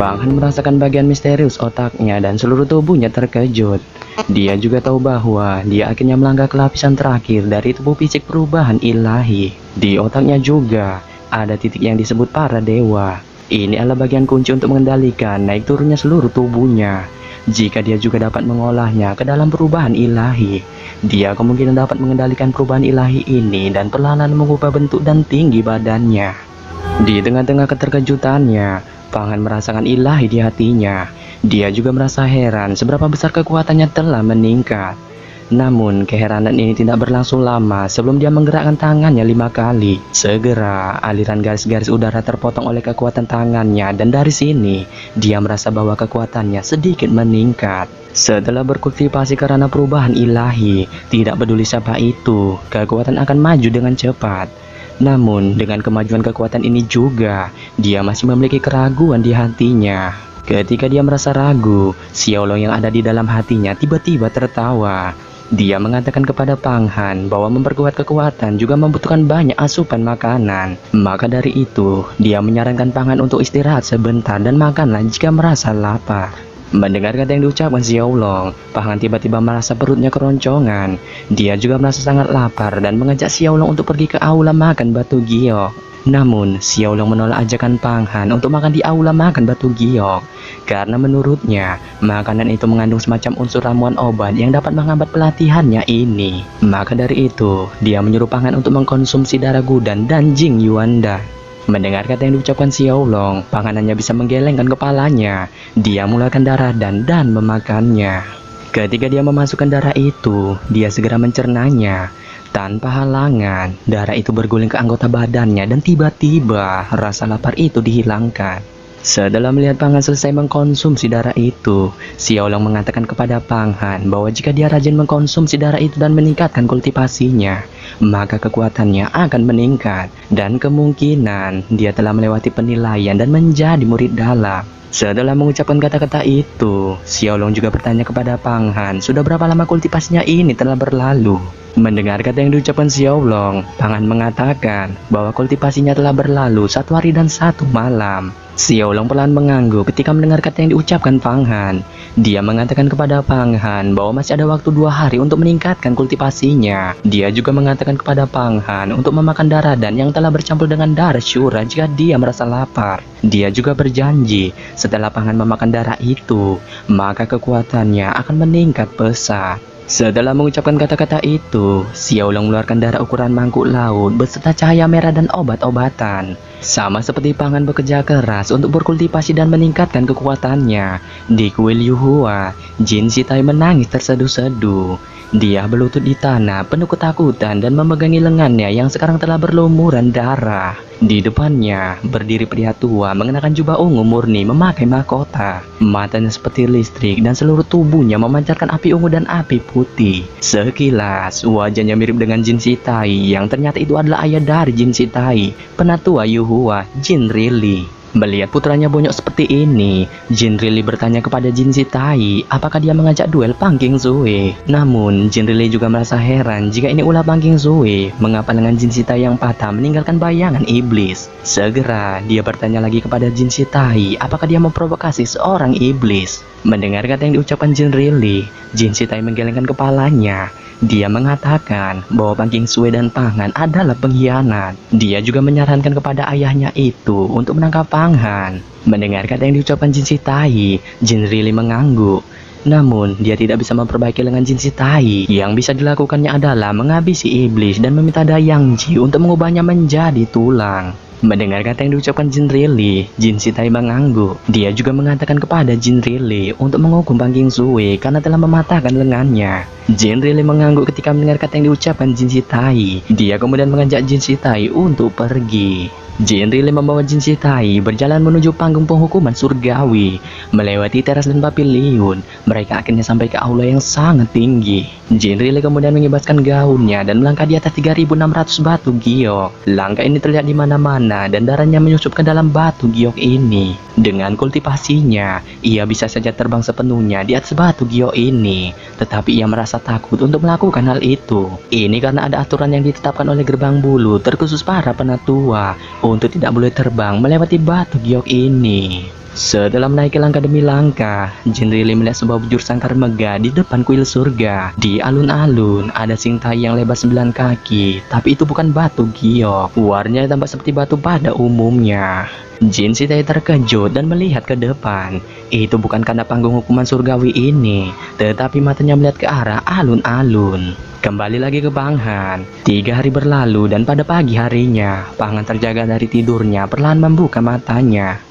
Pang Han merasakan bagian misterius otaknya dan seluruh tubuhnya terkejut. Dia juga tahu bahwa dia akhirnya melangkah ke lapisan terakhir dari tubuh fisik perubahan ilahi. Di otaknya juga ada titik yang disebut para dewa. Ini adalah bagian kunci untuk mengendalikan naik turunnya seluruh tubuhnya. Jika dia juga dapat mengolahnya ke dalam perubahan ilahi, dia kemungkinan dapat mengendalikan perubahan ilahi ini dan perlahan mengubah bentuk dan tinggi badannya. Di tengah-tengah keterkejutannya, Pang Han merasakan ilahi di hatinya. Dia juga merasa heran seberapa besar kekuatannya telah meningkat. Namun keheranan ini tidak berlangsung lama sebelum dia menggerakkan tangannya 5 kali. Segera aliran garis-garis udara terpotong oleh kekuatan tangannya, dan dari sini dia merasa bahwa kekuatannya sedikit meningkat. Setelah berkultivasi karena perubahan ilahi, tidak peduli siapa itu, kekuatan akan maju dengan cepat. Namun dengan kemajuan kekuatan ini juga, dia masih memiliki keraguan di hatinya. Ketika dia merasa ragu, Xiaolong yang ada di dalam hatinya tiba-tiba tertawa. Dia mengatakan kepada Pang Han bahwa memperkuat kekuatan juga membutuhkan banyak asupan makanan. Maka dari itu, dia menyarankan Pang Han untuk istirahat sebentar dan makanlah jika merasa lapar. Mendengar kata yang diucapkan Xiaolong, Pang Han tiba-tiba merasa perutnya keroncongan. Dia juga merasa sangat lapar dan mengajak Xiaolong untuk pergi ke aula makan batu giok. Namun, Xiaolong menolak ajakan Pang Han untuk makan di aula makan batu giok. Karena menurutnya, makanan itu mengandung semacam unsur ramuan obat yang dapat menghambat pelatihannya ini. Maka dari itu, dia menyuruh Pang Han untuk mengkonsumsi darah Gudan dan Jing Yuanda. Mendengar kata yang diucapkan Xiaolong, Pang Han hanya bisa menggelengkan kepalanya. Dia mengeluarkan darah dan memakannya. Ketika dia memasukkan darah itu, dia segera mencernanya. Tanpa halangan, darah itu berguling ke anggota badannya dan tiba-tiba rasa lapar itu dihilangkan. Setelah melihat Pang Han selesai mengkonsumsi darah itu, Xiaolong mengatakan kepada Pang Han bahwa jika dia rajin mengkonsumsi darah itu dan meningkatkan kultivasinya, maka kekuatannya akan meningkat dan kemungkinan dia telah melewati penilaian dan menjadi murid dalam. Setelah mengucapkan kata-kata itu, Xiaolong juga bertanya kepada Pang Han, sudah berapa lama kultivasinya ini telah berlalu? Mendengar kata yang diucapkan Xiaolong, Pang Han mengatakan bahwa kultivasinya telah berlalu 1 hari dan 1 malam. Xiaolong perlahan mengangguk ketika mendengar kata yang diucapkan Pang Han. Dia mengatakan kepada Pang Han bahwa masih ada waktu 2 hari untuk meningkatkan kultivasinya. Dia juga mengatakan kepada Pang Han untuk memakan darah dan yang telah bercampur dengan darah Shura jika dia merasa lapar. Dia juga berjanji setelah Pang Han memakan darah itu, maka kekuatannya akan meningkat pesat. Setelah mengucapkan kata-kata itu, Xiaolong mengeluarkan darah ukuran mangkuk laut beserta cahaya merah dan obat-obatan. Sama seperti Pang Han bekerja keras untuk berkultivasi dan meningkatkan kekuatannya, di kuil Yuhua, Jin Shitai menangis terseduh-seduh. Dia berlutut di tanah penuh ketakutan dan memegangi lengannya yang sekarang telah berlumuran darah. Di depannya berdiri pria tua mengenakan jubah ungu murni memakai mahkota. Matanya seperti listrik dan seluruh tubuhnya memancarkan api ungu dan api putih. Sekilas wajahnya mirip dengan Jin Shitai yang ternyata itu adalah ayah dari Jin Shitai, penatua Yuhua, Jin Rili. Melihat putranya bonyok seperti ini, Jin Rili bertanya kepada Jin Shitai apakah dia mengajak duel Pang Qingzue. Namun Jin Rili juga merasa heran jika ini ulah Pang Qingzue. Mengapa lengan Jin Shitai yang patah meninggalkan bayangan iblis? Segera dia bertanya lagi kepada Jin Shitai apakah dia memprovokasi seorang iblis. Mendengar kata yang diucapkan Jin Rili, Jin Shitai menggelengkan kepalanya. Dia mengatakan bahwa Pang Qingzue dan Pang Han adalah pengkhianat. Dia juga menyarankan kepada ayahnya itu untuk menangkap Pang Han. Mendengar kata yang diucapkan Jin Shitai, Jin Rili mengangguk. Namun dia tidak bisa memperbaiki lengan Jin Shitai. Yang bisa dilakukannya adalah menghabisi iblis dan meminta Dayang Ji untuk mengubahnya menjadi tulang. Mendengar kata yang diucapkan Jin Rili, Jin Shitai mengangguk. Dia juga mengatakan kepada Jin Rili untuk menghukum Pang Qingzue karena telah mematahkan lengannya. Jin Rili mengangguk ketika mendengar kata yang diucapkan Jin Shitai. Dia kemudian mengajak Jin Shitai untuk pergi. Jin Rili membawa Jin Shitai berjalan menuju panggung penghukuman surgawi. Melewati teras dan paviliun, mereka akhirnya sampai ke aula yang sangat tinggi. Jin Rili kemudian mengibaskan gaunnya dan melangkah di atas 3.600 batu giok. Langkah ini terlihat di mana-mana dan darahnya menyusup ke dalam batu giok ini. Dengan kultivasinya, ia bisa saja terbang sepenuhnya di atas batu giok ini. Tetapi ia merasa merasa takut untuk melakukan hal itu. Ini karena ada aturan yang ditetapkan oleh Gerbang Bulu terkhusus para penatua untuk tidak boleh terbang melewati batu giok ini. Setelah menaiki langkah demi langkah, Jin Rili melihat sebuah bujur sangkar megah di depan kuil surga. Di alun-alun ada singtai yang lebar 9 kaki, tapi itu bukan batu giok. Warnanya tampak seperti batu pada umumnya. Jin Sitai terkejut dan melihat ke depan. Itu bukan karena panggung hukuman surgawi ini, tetapi matanya melihat ke arah alun-alun. Kembali lagi ke Pang Han. 3 hari berlalu dan pada pagi harinya, Pang Han terjaga dari tidurnya perlahan membuka matanya.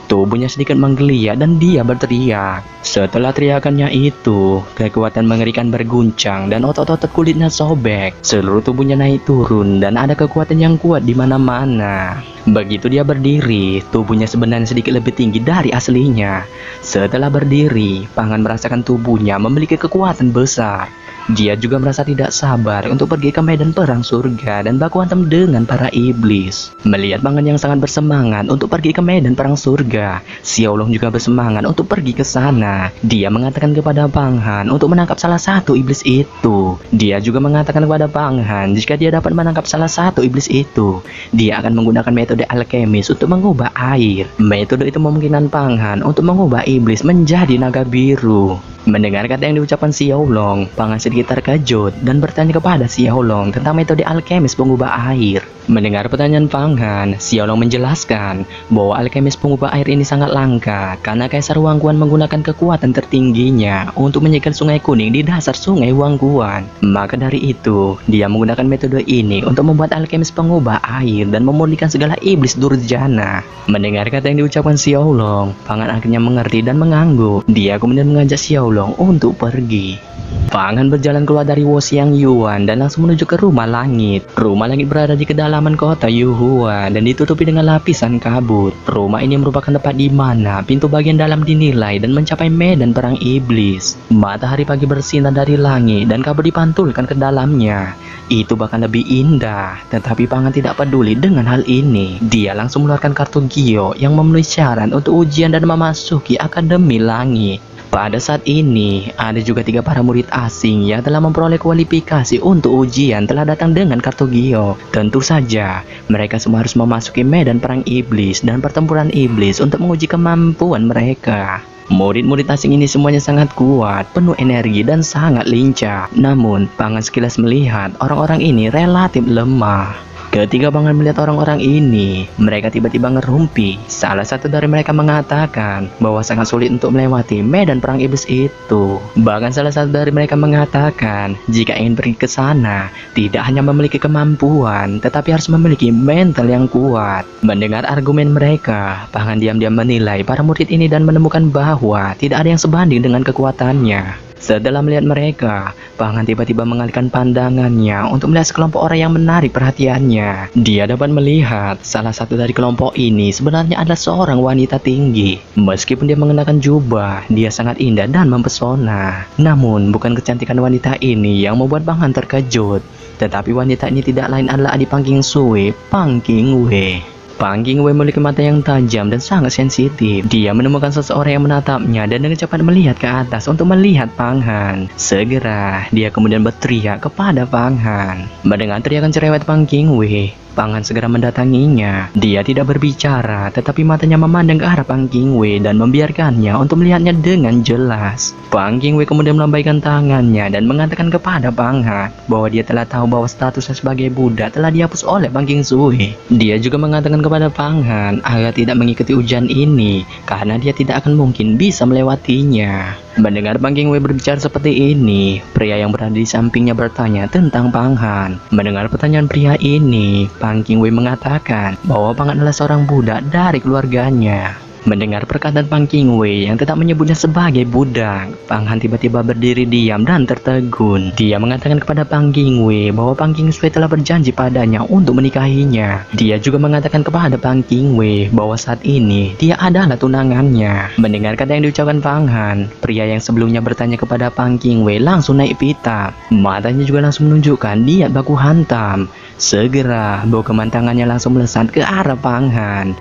Tubuhnya sedikit menggeliat dan dia berteriak. Setelah teriakannya itu, kekuatan mengerikan berguncang dan otot-otot kulitnya sobek. Seluruh tubuhnya naik turun dan ada kekuatan yang kuat di mana-mana. Begitu dia berdiri, tubuhnya sebenarnya sedikit lebih tinggi dari aslinya. Setelah berdiri, Pang Han merasakan tubuhnya memiliki kekuatan besar. Dia juga merasa tidak sabar untuk pergi ke medan perang surga dan baku hantam dengan para iblis. Melihat Pang Han yang sangat bersemangat untuk pergi ke medan perang surga, Xiao Long juga bersemangat untuk pergi ke sana. Dia mengatakan kepada Pang Han untuk menangkap salah satu iblis itu. Dia juga mengatakan kepada Pang Han jika dia dapat menangkap salah satu iblis itu, dia akan menggunakan metode alkemis untuk mengubah air. Metode itu memungkinkan Pang Han untuk mengubah iblis menjadi naga biru. Mendengar kata yang diucapkan Xiao Long, Pang Han sedikit terkejut dan bertanya kepada Xiao Long tentang metode alkemis pengubah air. Mendengar pertanyaan Pang Han, Xiao Long menjelaskan bahwa alkemis pengubah air ini sangat langka karena Kaisar Wangguan menggunakan kekuatan tertingginya untuk menyegel sungai kuning di dasar sungai Wangguan. Maka dari itu, dia menggunakan metode ini untuk membuat alkemis pengubah air dan memurnikan segala iblis durjana. Mendengar kata yang diucapkan Xiao Long, Pang Han akhirnya mengerti dan mengangguk. Dia kemudian mengajak Xiao Long untuk pergi. Pang Han berjalan keluar dari Wosiang Yuan dan langsung menuju ke rumah langit. Rumah langit berada di kedalaman kota Yuhua dan ditutupi dengan lapisan kabut. Rumah ini merupakan tempat di mana pintu bagian dalam dinilai dan mencapai medan perang iblis. Matahari pagi bersinar dari langit dan kabut dipantulkan ke dalamnya. Itu bahkan lebih indah, tetapi Pang Han tidak peduli dengan hal ini. Dia langsung mengeluarkan kartu Gio yang memenuhi syarat untuk ujian dan memasuki Akademi Langit. Pada saat ini, ada juga 3 para murid asing yang telah memperoleh kualifikasi untuk ujian telah datang dengan kartu Gio. Tentu saja, mereka semua harus memasuki medan perang iblis dan pertempuran iblis untuk menguji kemampuan mereka. Murid-murid asing ini semuanya sangat kuat, penuh energi dan sangat lincah. Namun, Pang Han sekilas melihat orang-orang ini relatif lemah. Ketika Pang Han melihat orang-orang ini, mereka tiba-tiba ngerumpi. Salah satu dari mereka mengatakan bahwa sangat sulit untuk melewati medan perang iblis itu. Bahkan salah satu dari mereka mengatakan, jika ingin pergi ke sana, tidak hanya memiliki kemampuan, tetapi harus memiliki mental yang kuat. Mendengar argumen mereka, Pang Han diam-diam menilai para murid ini dan menemukan bahwa tidak ada yang sebanding dengan kekuatannya. Setelah melihat mereka, Pang Han tiba-tiba mengalihkan pandangannya untuk melihat sekelompok orang yang menarik perhatiannya. Dia dapat melihat salah satu dari kelompok ini sebenarnya adalah seorang wanita tinggi. Meskipun dia mengenakan jubah, dia sangat indah dan mempesona. Namun, bukan kecantikan wanita ini yang membuat Pang Han terkejut, tetapi wanita ini tidak lain adalah adik Pang Qingsui, Pang Qingwei. Pang Qingwei memiliki mata yang tajam dan sangat sensitif. Dia menemukan seseorang yang menatapnya dan dengan cepat melihat ke atas untuk melihat Pang Han. Segera, dia kemudian berteriak kepada Pang Han. Mendengar teriakan cerewet Pang Qingwei, Pang Han segera mendatanginya. Dia tidak berbicara, tetapi matanya memandang ke arah Pang Qingwei dan membiarkannya untuk melihatnya dengan jelas. Pang Qingwei kemudian melambaikan tangannya dan mengatakan kepada Pang Han bahwa dia telah tahu bahwa statusnya sebagai budak telah dihapus oleh Pang Qingsui. Dia juga mengatakan kepada Pang Han agar tidak mengikuti ujian ini karena dia tidak akan mungkin bisa melewatinya. Mendengar Pang Qingwei berbicara seperti ini, pria yang berada di sampingnya bertanya tentang Pang Han. Mendengar pertanyaan pria ini, Pang Qingwei mengatakan bahwa Pang Han adalah seorang budak dari keluarganya. Mendengar perkataan Pang Qingwei yang tetap menyebutnya sebagai budak, Pang Han tiba-tiba berdiri diam dan tertegun. Dia mengatakan kepada Pang Qingwei bahwa Pang Qingsui telah berjanji padanya untuk menikahinya. Dia juga mengatakan kepada Pang Qingwei bahwa saat ini dia adalah tunangannya. Mendengar kata yang diucapkan Pang Han, pria yang sebelumnya bertanya kepada Pang Qingwei langsung naik pitam. Matanya juga langsung menunjukkan niat baku hantam. Segera, bau kemantangannya langsung melesat ke arah Pang Han.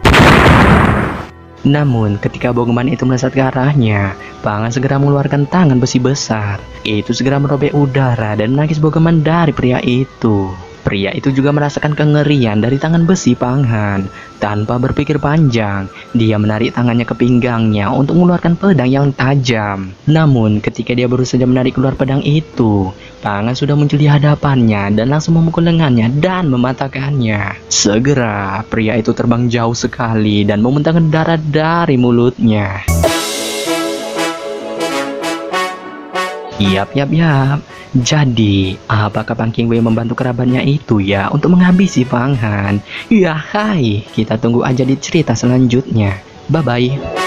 Namun, ketika Bogeman itu melesat ke arahnya, Pangan segera mengeluarkan tangan besi besar. Itu segera merobek udara dan menangkis Bogeman dari pria itu. Pria itu juga merasakan kengerian dari tangan besi Panghan. Tanpa berpikir panjang, dia menarik tangannya ke pinggangnya untuk mengeluarkan pedang yang tajam. Namun, ketika dia baru saja menarik keluar pedang itu, Panghan sudah muncul di hadapannya dan langsung memukul lengannya dan mematahkannya. Segera, pria itu terbang jauh sekali dan memuntahkan darah dari mulutnya. Yap. Jadi, apakah Pang Qingwei membantu kerabatnya itu ya untuk menghabisi Panghan? Ya hai, kita tunggu aja di cerita selanjutnya. Bye-bye.